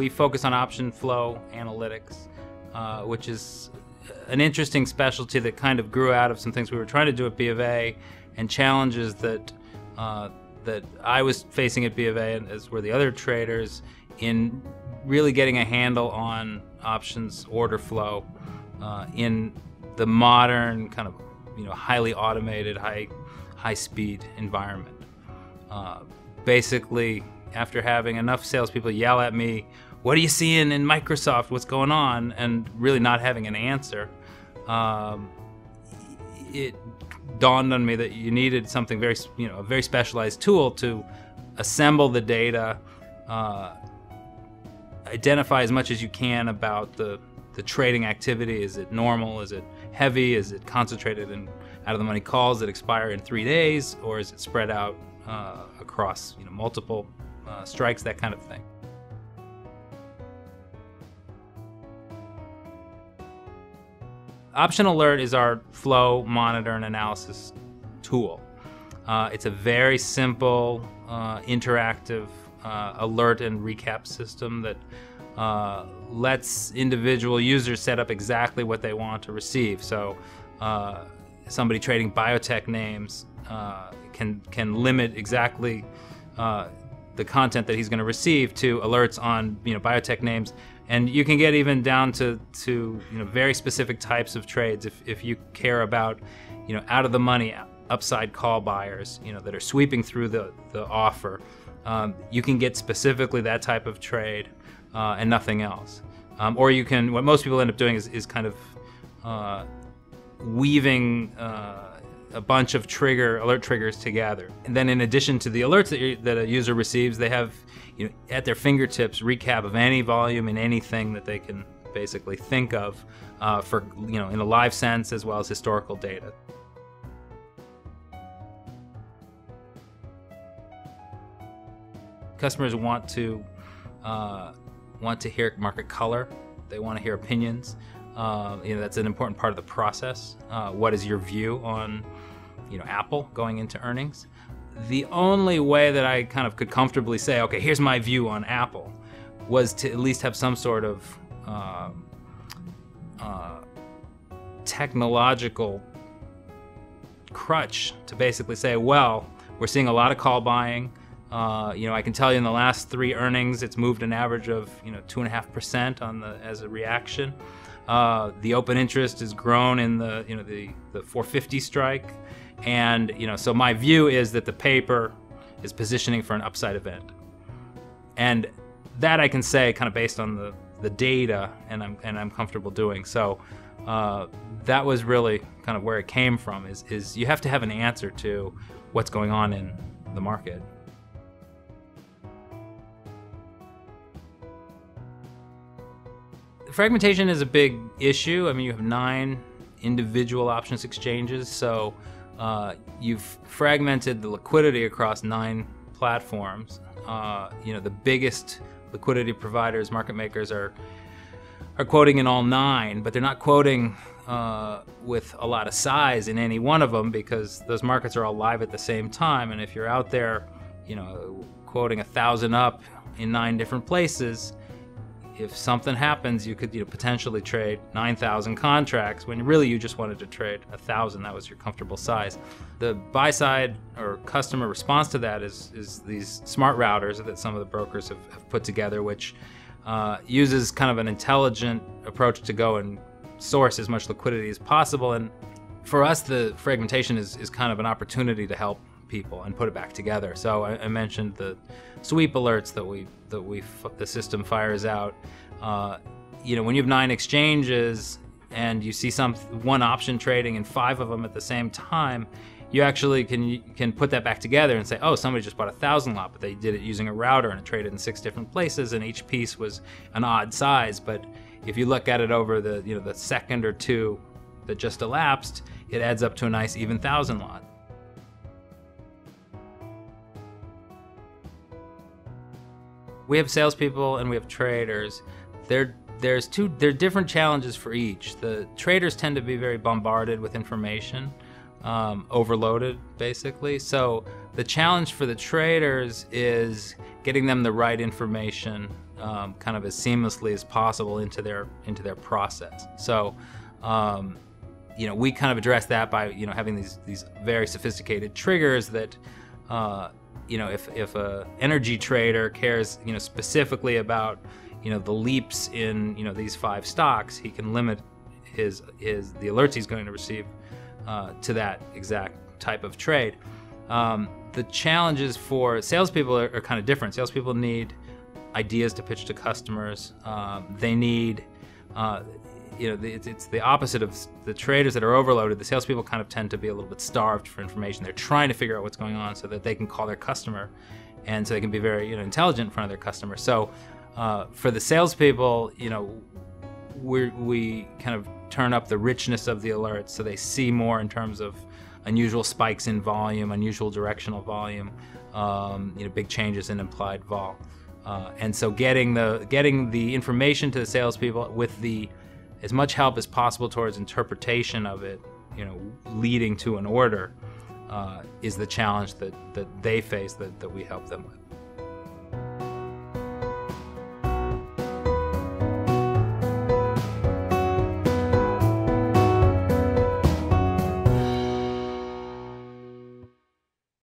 we focus on option flow analytics, which is an interesting specialty that kind of grew out of some things we were trying to do at B of A and challenges that that I was facing at B of A, and as were the other traders, in really getting a handle on options order flow in the modern kind of highly automated, high speed environment. Basically, after having enough salespeople yell at me, "What are you seeing in Microsoft? What's going on?" and really not having an answer, it dawned on me that you needed something very, a very specialized tool to assemble the data, identify as much as you can about the trading activity. Is it normal? Is it heavy? Is it concentrated in out-of-the-money calls that expire in 3 days, or is it spread out across multiple strikes, that kind of thing. OptionAlert is our flow, monitor, and analysis tool. It's a very simple, interactive alert and recap system that lets individual users set up exactly what they want to receive. So somebody trading biotech names can limit exactly the content that he's going to receive to alerts on biotech names, and you can get even down to very specific types of trades if you care about out of the money upside call buyers that are sweeping through the offer. You can get specifically that type of trade and nothing else. Or you can, what most people end up doing is kind of weaving a bunch of alert triggers together. And then in addition to the alerts that a user receives, they have at their fingertips recap of any volume and anything that they can basically think of for in a live sense, as well as historical data. Customers want to hear market color. They want to hear opinions. That's an important part of the process. What is your view on Apple going into earnings? The only way that I kind of could comfortably say, okay, here's my view on Apple, was to at least have some sort of technological crutch to basically say, well, we're seeing a lot of call buying. I can tell you in the last 3 earnings, it's moved an average of 2.5% as a reaction. The open interest has grown in the 450 strike, and so my view is that the paper is positioning for an upside event, and that I can say kind of based on the data, and I'm comfortable doing. So that was really kind of where it came from. Is you have to have an answer to what's going on in the market. Fragmentation is a big issue. I mean, you have 9 individual options exchanges, so you've fragmented the liquidity across 9 platforms. The biggest liquidity providers, market makers, are quoting in all 9, but they're not quoting with a lot of size in any one of them, because those markets are all live at the same time. And if you're out there, quoting 1,000 up in 9 different places, if something happens, you could potentially trade 9,000 contracts when really you just wanted to trade 1,000. That was your comfortable size. The buy side or customer response to that is these smart routers that some of the brokers have put together, which uses kind of an intelligent approach to go and source as much liquidity as possible. And for us, the fragmentation is kind of an opportunity to help people and put it back together. So I mentioned the sweep alerts that the system fires out. When you have 9 exchanges and you see one option trading in 5 of them at the same time, you actually can put that back together and say, oh, somebody just bought 1,000 lot, but they did it using a router and it traded in 6 different places, and each piece was an odd size. But if you look at it over the second or 2 that just elapsed, it adds up to a nice even 1,000 lot. We have salespeople and we have traders. There are different challenges for each. The traders tend to be very bombarded with information, overloaded basically. So the challenge for the traders is getting them the right information kind of as seamlessly as possible into their process. So we kind of address that by having these very sophisticated triggers that if a energy trader cares specifically about the leaps in these 5 stocks, he can limit the alerts he's going to receive to that exact type of trade. The challenges for salespeople are kind of different. Salespeople need ideas to pitch to customers. They need, it's the opposite of the traders that are overloaded. The salespeople kind of tend to be a little bit starved for information. They're trying to figure out what's going on so that they can call their customer, and so they can be very intelligent in front of their customer. So for the salespeople, we kind of turn up the richness of the alerts so they see more in terms of unusual spikes in volume, unusual directional volume, big changes in implied vol. And so getting the information to the salespeople with as much help as possible towards interpretation of it, leading to an order, is the challenge that they face that we help them with.